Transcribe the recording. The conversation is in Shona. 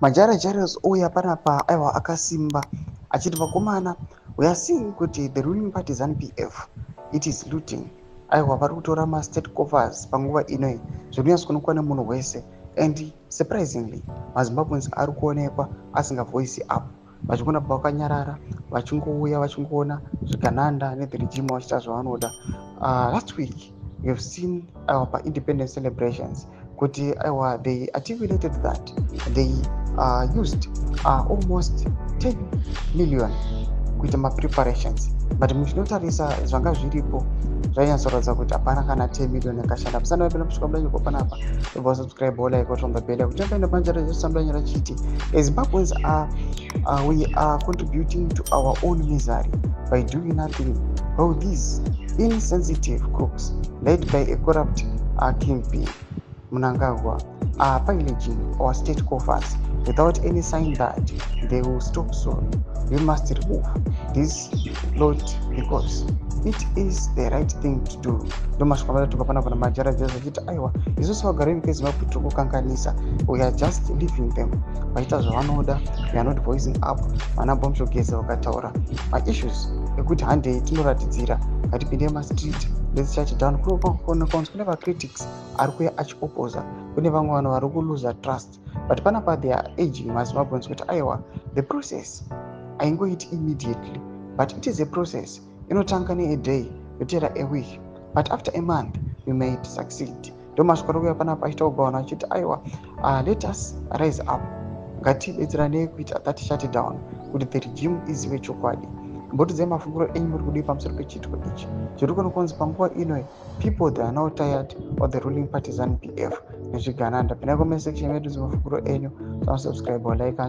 Majara-jaras ouya panapa aiwa akasimba achiti vakomana, we are seeing kuti the ruling party ZANU-PF it is looting. Aiwa vari kutora mastate coffers panguva inoi zvinonyatsoonekwa nemunhu wese, and surprisingly mazimbabweans ari kuonekwa asinga voice up, vachingona vakanyarara vachingouya vachingoona zvigananda ne the regime vachiita zvavanoda. Last week we have seen our independence celebrations kuti aiwa they articulated that they used almost 10 million kuita mapreparations, but muchinotarisa zvanga zviripo zvainyatsoratidza kuti hapana kana 10 million yakashanda. Musana wapenda kusvika mudanyo panapa tobva subscribe like what on the bell kuti taenda panjira yesambanyo rachiti Zimbabweans we are contributing to our own misery by doing nothing. How these insensitive crooks led by a corrupt kingpin Mnangagwa are pillaging our state coffers without any sign that they will stop soon. We must remove this lot because it is the right thing to do. Ndomashkwamara tukapana pana majara zvachiti aiwa isusu vagari munyika yeZimbabwe tiri kukanganisa, we are just leaving them vaita zvavanoda, we are not voicing up. Vana Bomshogeza vakataura maissues ekuti handei tinoratidzira ngatipinde mastreet, let's shut it down. Kune vacritics ari kuuya achioposa, kune vamwe vanhu vari kuluza trust, but panapa they are urging mazimbabweans kuti aiwa the process haingoiti immediately, but it is a process. Inotanga ne a day yotera a week, but after a month we might succeed. Ndomaswara kuuya panapa achitaugwa vanhu achiti aiwa let us rise up, ngatibetseranei kuita that shut down kuti the regime izive chokwadi. Mbotidzai mafunguro enyu muri kudii pamusoro pechitiko ichi. Zviri kunokonzi panguva ino people they are now tired of the ruling party ZANU-PF nezvigananda. Pinai comment section yedu mafunguro enyu, subscribe or like.